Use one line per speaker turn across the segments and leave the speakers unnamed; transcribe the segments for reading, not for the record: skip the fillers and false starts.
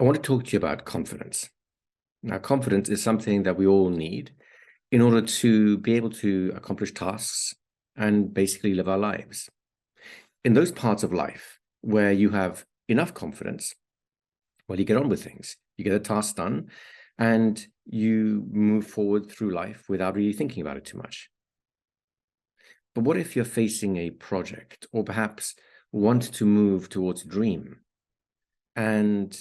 I want to talk to you about confidence. Now, confidence is something that we all need in order to be able to accomplish tasks and basically live our lives. In those parts of life where you have enough confidence, well, you get on with things, you get a task done, and you move forward through life without really thinking about it too much. But what if you're facing a project or perhaps want to move towards a dream and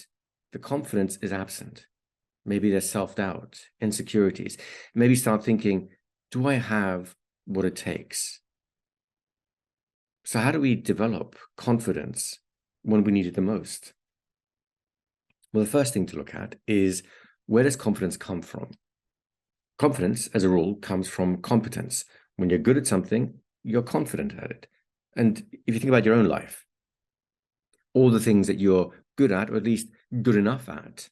the confidence is absent? Maybe there's self-doubt, insecurities. Maybe start thinking, do I have what it takes? So how do we develop confidence when we need it the most? Well, the first thing to look at is, where does confidence come from? Confidence, as a rule, comes from competence. When you're good at something, you're confident at it. And if you think about your own life, all the things that you're good at, or at least good enough at,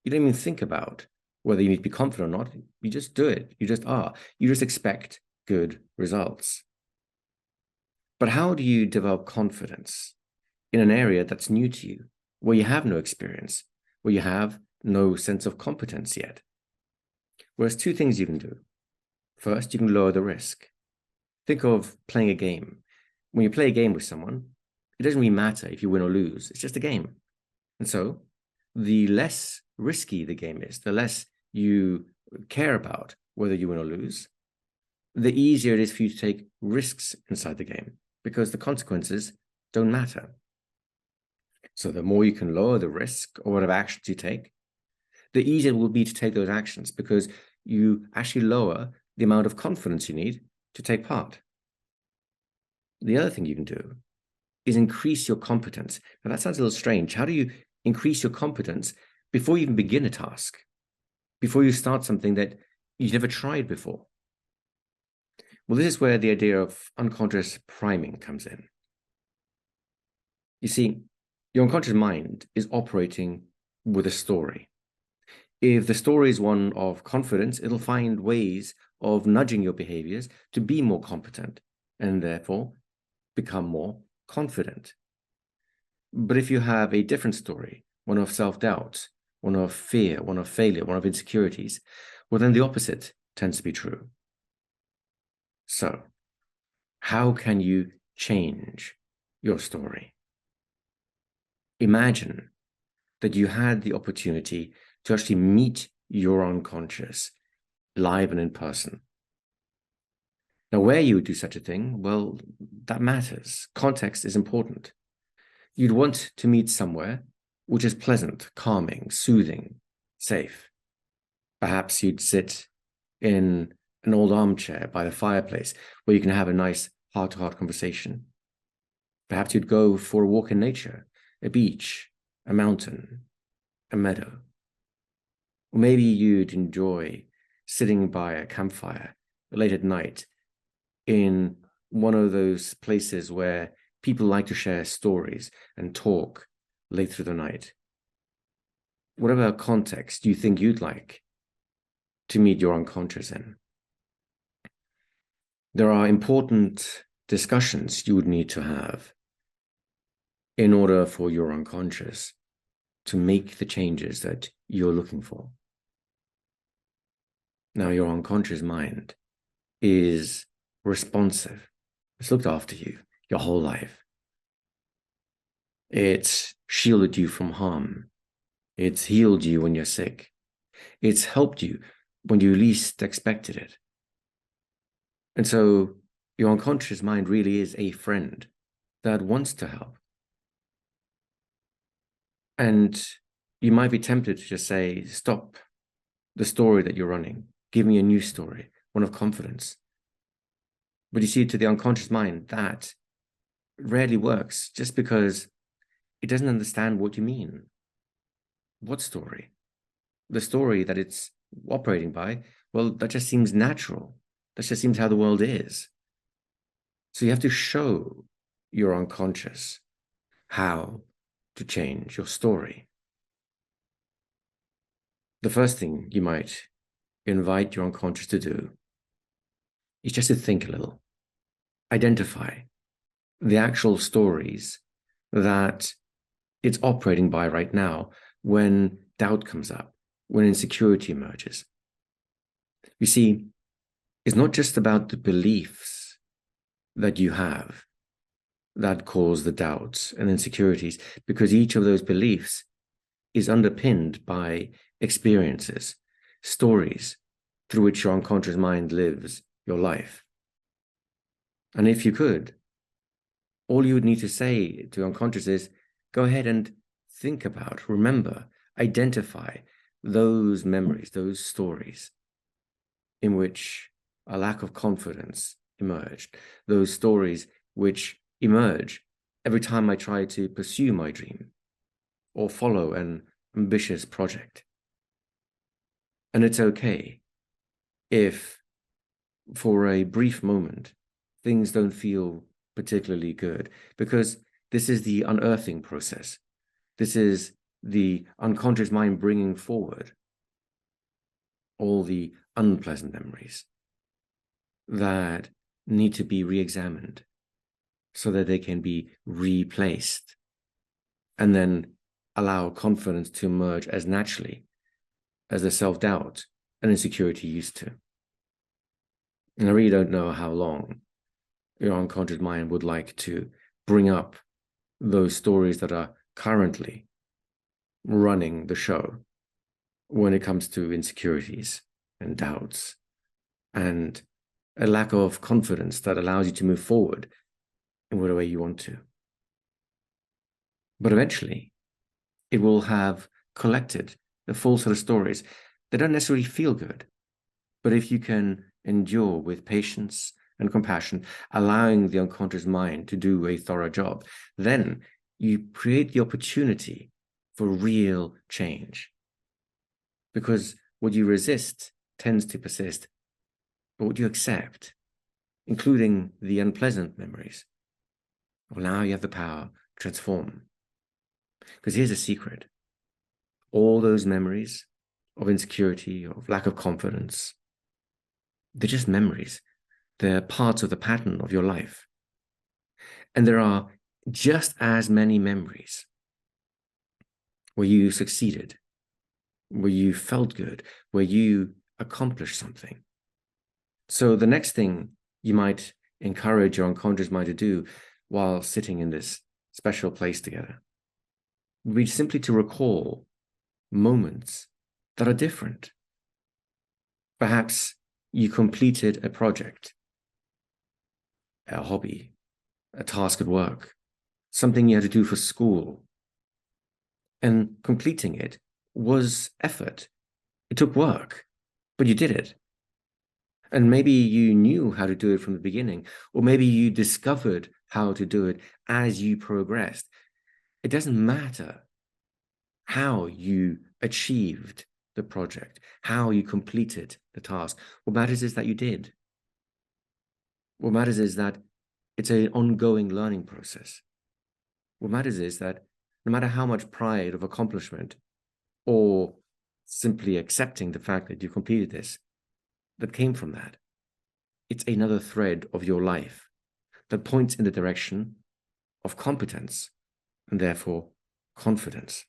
you don't even think about whether you need to be confident or not. You just do it. You just are. You just expect good results. But how do you develop confidence in an area that's new to you, where you have no experience, where you have no sense of competence yet? Well, there's two things you can do. First, you can lower the risk. Think of playing a game. When you play a game with someone, it doesn't really matter if you win or lose. It's just a game. And so the less risky the game is, the less you care about whether you win or lose, the easier it is for you to take risks inside the game, because the consequences don't matter. So the more you can lower the risk or whatever actions you take, the easier it will be to take those actions, because you actually lower the amount of confidence you need to take part. The other thing you can do is increase your competence. Now that sounds a little strange. How do you increase your competence before you even begin a task, before you start something that you've never tried before? Well, this is where the idea of unconscious priming comes in. You see, your unconscious mind is operating with a story. If the story is one of confidence, it'll find ways of nudging your behaviors to be more competent and therefore become more confident. But if you have a different story, one of self-doubt, one of fear, one of failure, one of insecurities, well, then the opposite tends to be true. So, how can you change your story? Imagine that you had the opportunity to actually meet your unconscious live and in person. Now, where you would do such a thing, well, that matters. Context is important. You'd want to meet somewhere which is pleasant, calming, soothing, safe. Perhaps you'd sit in an old armchair by the fireplace where you can have a nice heart-to-heart conversation. Perhaps you'd go for a walk in nature, a beach, a mountain, a meadow. Or maybe you'd enjoy sitting by a campfire late at night in one of those places where people like to share stories and talk late through the night. Whatever context you think you'd like to meet your unconscious in. There are important discussions you would need to have in order for your unconscious to make the changes that you're looking for. Now, your unconscious mind is responsive. It's looked after you your whole life. It's shielded you from harm. It's healed you when you're sick. It's helped you when you least expected it. And so your unconscious mind really is a friend that wants to help. And you might be tempted to just say, stop the story that you're running. Give me a new story, one of confidence. But you see, to the unconscious mind, that rarely works, just because it doesn't understand what you mean. What story? The story that it's operating by, well, that just seems natural. That just seems how the world is. So you have to show your unconscious how to change your story. The first thing you might invite your unconscious to do is just to think a little. Identify the actual stories that it's operating by right now when doubt comes up, when insecurity emerges. You see, it's not just about the beliefs that you have that cause the doubts and insecurities, because each of those beliefs is underpinned by experiences, stories through which your unconscious mind lives your life. And if you could, all you would need to say to your unconscious is, go ahead and think about, remember, identify those memories, those stories in which a lack of confidence emerged, those stories which emerge every time I try to pursue my dream or follow an ambitious project. And it's okay if, for a brief moment, things don't feel particularly good, because this is the unearthing process. This is the unconscious mind bringing forward all the unpleasant memories that need to be re-examined so that they can be replaced, and then allow confidence to emerge as naturally as the self-doubt and insecurity used to. And I really don't know how long your unconscious mind would like to bring up those stories that are currently running the show when it comes to insecurities and doubts and a lack of confidence that allows you to move forward in whatever way you want to. But eventually, it will have collected the full set of stories that don't necessarily feel good. But if you can endure with patience and compassion, allowing the unconscious mind to do a thorough job, then you create the opportunity for real change. Because what you resist tends to persist, but what you accept, including the unpleasant memories, well, now you have the power to transform. Because here's a secret. All those memories of insecurity, of lack of confidence, they're just memories. They're parts of the pattern of your life. And there are just as many memories where you succeeded, where you felt good, where you accomplished something. So the next thing you might encourage your unconscious mind to do while sitting in this special place together would be simply to recall moments that are different. Perhaps you completed a project, a hobby, a task at work, something you had to do for school, and completing it was effort. It took work, but you did it. And maybe you knew how to do it from the beginning, or maybe you discovered how to do it as you progressed. It doesn't matter how you achieved the project, how you completed the task. What matters is that you did. What matters is that it's an ongoing learning process. What matters is that no matter how much pride of accomplishment or simply accepting the fact that you completed this, that came from that, it's another thread of your life that points in the direction of competence and therefore confidence.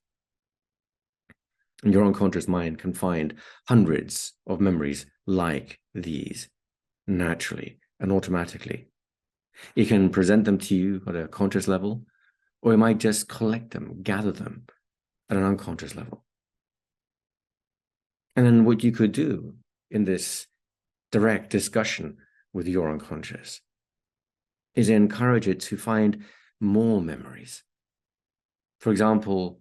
And your unconscious mind can find hundreds of memories like these naturally and automatically. It can present them to you at a conscious level, or it might just collect them, gather them at an unconscious level. And then what you could do in this direct discussion with your unconscious is encourage it to find more memories. For example,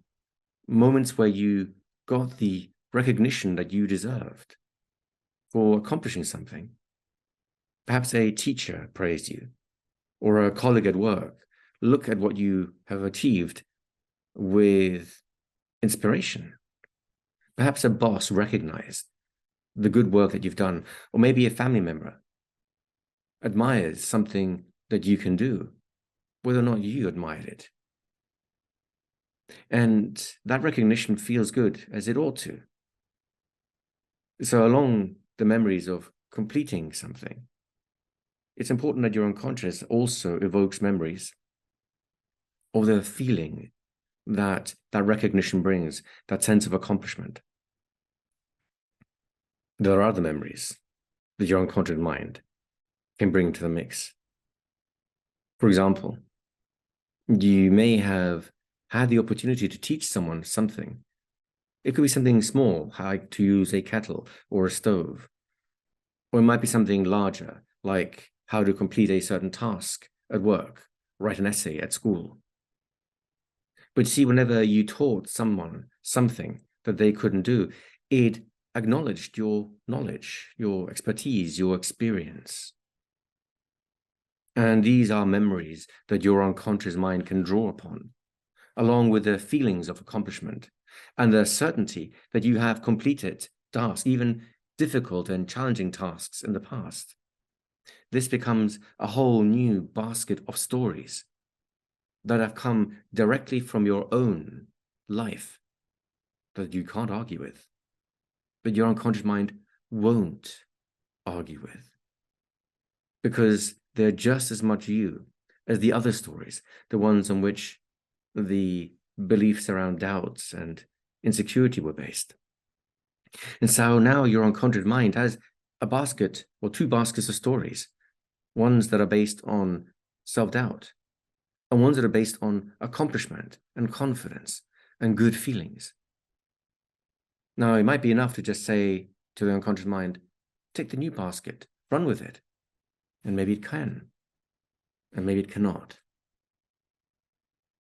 moments where you got the recognition that you deserved for accomplishing something. Perhaps a teacher praised you, or a colleague at work look at what you have achieved with inspiration. Perhaps a boss recognized the good work that you've done, or maybe a family member admires something that you can do, whether or not you admired it. And that recognition feels good, as it ought to. So along the memories of completing something, it's important that your unconscious also evokes memories of the feeling that recognition brings, that sense of accomplishment. There are other memories that your unconscious mind can bring to the mix. For example, you may have had the opportunity to teach someone something. It could be something small, like to use a kettle or a stove. Or it might be something larger, like how to complete a certain task at work, write an essay at school. But see, whenever you taught someone something that they couldn't do, it acknowledged your knowledge, your expertise, your experience. And these are memories that your unconscious mind can draw upon, along with the feelings of accomplishment and the certainty that you have completed tasks, even difficult and challenging tasks in the past. This becomes a whole new basket of stories that have come directly from your own life that you can't argue with, but your unconscious mind won't argue with, because they're just as much you as the other stories, the ones on which the beliefs around doubts and insecurity were based. And so now your unconscious mind has a basket or two baskets of stories, ones that are based on self-doubt and ones that are based on accomplishment and confidence and good feelings. Now, it might be enough to just say to the unconscious mind, take the new basket, run with it. And maybe it can, and maybe it cannot.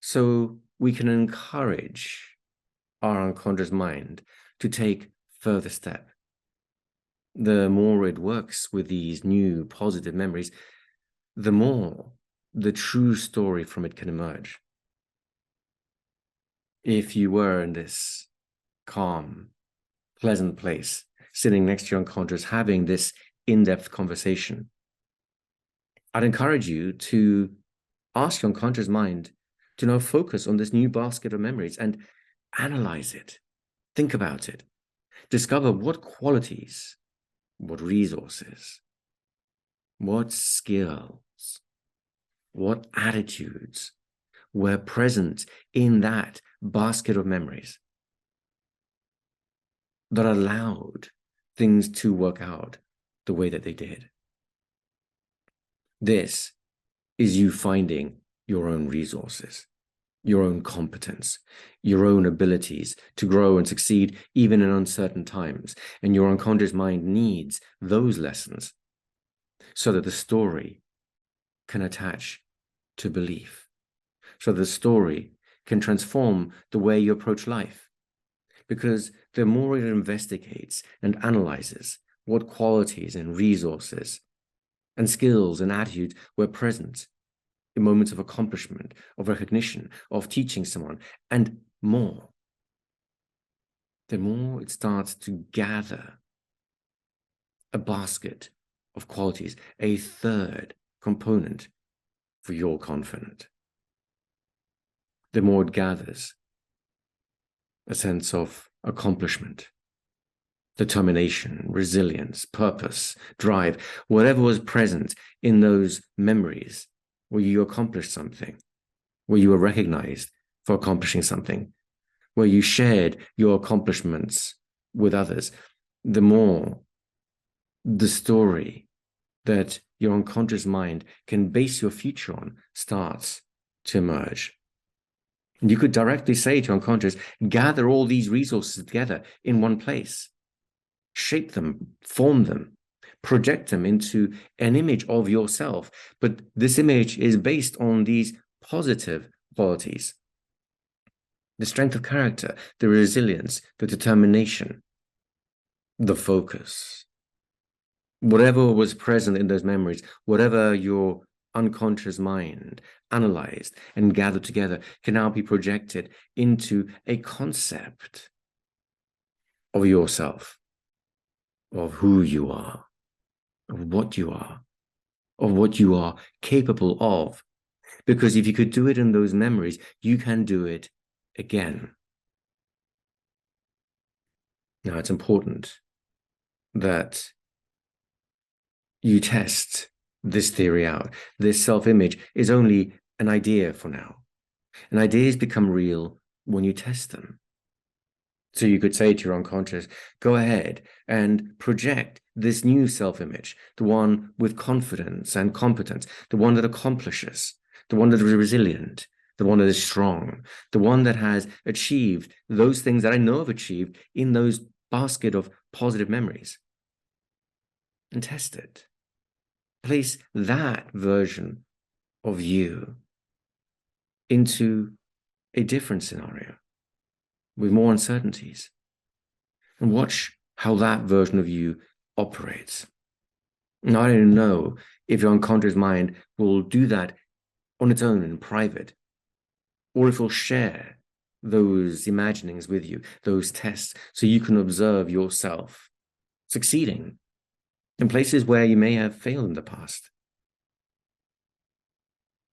So we can encourage our unconscious mind to take further step. The more it works with these new positive memories, the more the true story from it can emerge. If you were in this calm, pleasant place, sitting next to your unconscious, having this in-depth conversation, I'd encourage you to ask your unconscious mind to now focus on this new basket of memories and analyze it, think about it, discover what qualities, what resources, what skills, what attitudes were present in that basket of memories that allowed things to work out the way that they did. This is you finding your own resources, your own competence, your own abilities to grow and succeed even in uncertain times. And your unconscious mind needs those lessons so that the story can attach to belief, so the story can transform the way you approach life. Because the more it investigates and analyzes what qualities and resources and skills and attitudes were present in moments of accomplishment, of recognition, of teaching someone, and more, the more it starts to gather a basket of qualities, a third component for your confidence. The more it gathers a sense of accomplishment, determination, resilience, purpose, drive, whatever was present in those memories where you accomplished something, where you were recognized for accomplishing something, where you shared your accomplishments with others, the more the story that your unconscious mind can base your future on starts to emerge. And you could directly say to your unconscious, gather all these resources together in one place, shape them, form them, project them into an image of yourself. But this image is based on these positive qualities: the strength of character, the resilience, the determination, the focus. Whatever was present in those memories, whatever your unconscious mind analyzed and gathered together, can now be projected into a concept of yourself, of who you are, of what you are capable of. Because if you could do it in those memories, you can do it again. Now, it's important that you test this theory out. This self-image is only an idea for now. And ideas become real when you test them. So you could say to your unconscious, go ahead and project this new self-image, the one with confidence and competence, the one that accomplishes, the one that is resilient, the one that is strong, the one that has achieved those things that I know I've achieved in those basket of positive memories. And test it. Place that version of you into a different scenario with more uncertainties, and watch how that version of you operates. Now, I don't know if your unconscious mind will do that on its own in private, or if it will share those imaginings with you, those tests, so you can observe yourself succeeding in places where you may have failed in the past.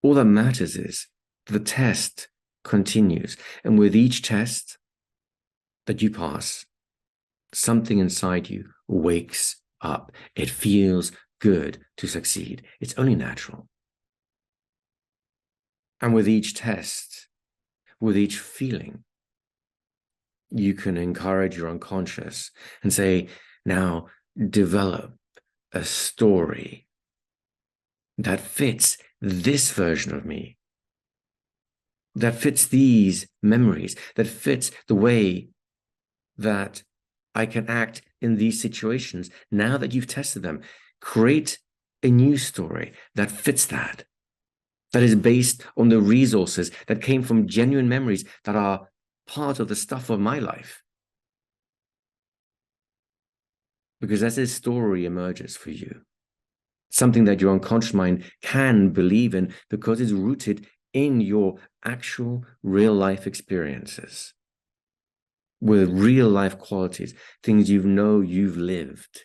All that matters is the test continues, and with each test that you pass, something inside you wakes up. It feels good to succeed. It's only natural. And with each test, with each feeling, you can encourage your unconscious and say, now develop a story that fits this version of me, that fits these memories, that fits the way that I can act in these situations. Now that you've tested them, create a new story that fits that is based on the resources that came from genuine memories that are part of the stuff of my life. Because as this story emerges for you, something that your unconscious mind can believe in because it's rooted in your actual real life experiences, with real life qualities, things you've lived,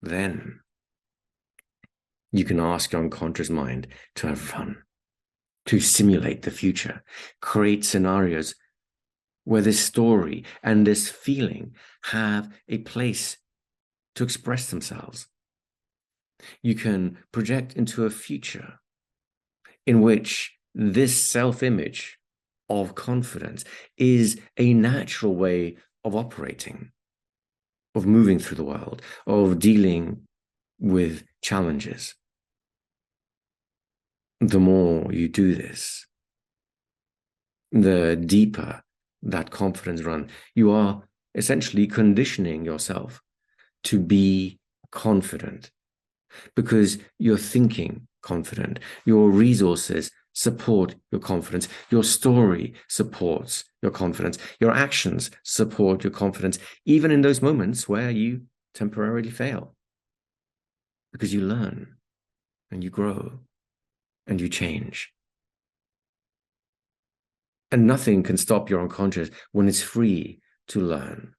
then you can ask your unconscious mind to have fun, to simulate the future, create scenarios where this story and this feeling have a place to express themselves. You can project into a future in which this self-image of confidence is a natural way of operating, of moving through the world, of dealing with challenges. The more you do this, the deeper that confidence runs. You are essentially conditioning yourself to be confident because you're thinking confident. Your resources support your confidence. Your story supports your confidence. Your actions support your confidence, even in those moments where you temporarily fail, because you learn and you grow and you change. And nothing can stop your unconscious when it's free to learn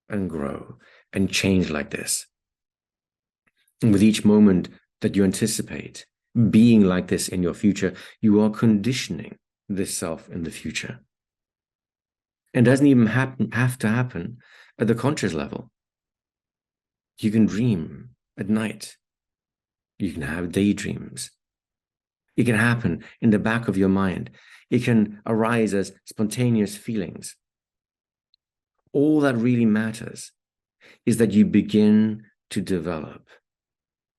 and grow and change like this. And with each moment that you anticipate being like this in your future, you are conditioning this self in the future. It doesn't even have to happen at the conscious level. You can dream at night. You can have daydreams. It can happen in the back of your mind. It can arise as spontaneous feelings. All that really matters is that you begin to develop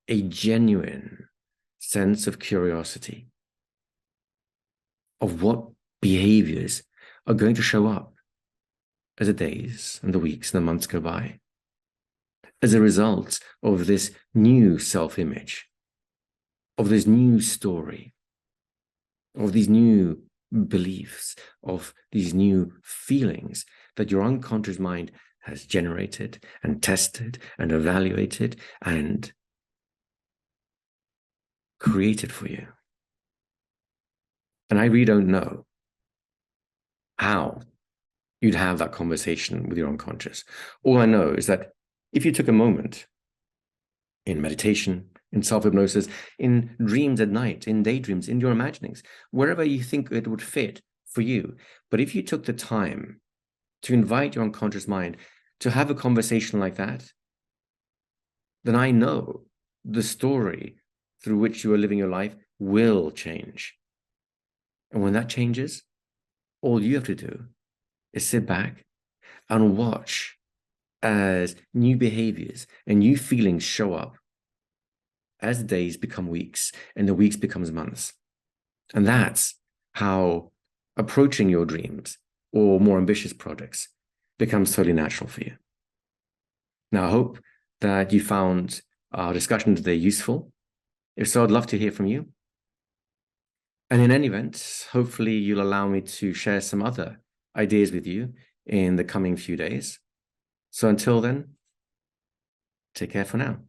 a genuine sense of curiosity of what behaviors are going to show up as the days and the weeks and the months go by, as a result of this new self-image, of this new story, of these new beliefs, of these new feelings that your unconscious mind has generated and tested and evaluated and created for you. And I really don't know how you'd have that conversation with your unconscious. All I know is that if you took a moment in meditation, in self-hypnosis, in dreams at night, in daydreams, in your imaginings, wherever you think it would fit for you, but if you took the time to invite your unconscious mind to have a conversation like that, then I know the story through which you are living your life will change. And when that changes, all you have to do is sit back and watch as new behaviors and new feelings show up as the days become weeks and the weeks becomes months. And that's how approaching your dreams or more ambitious projects becomes totally natural for you. Now, I hope that you found our discussion today useful. If so, I'd love to hear from you. And in any event, hopefully you'll allow me to share some other ideas with you in the coming few days. So until then, take care for now.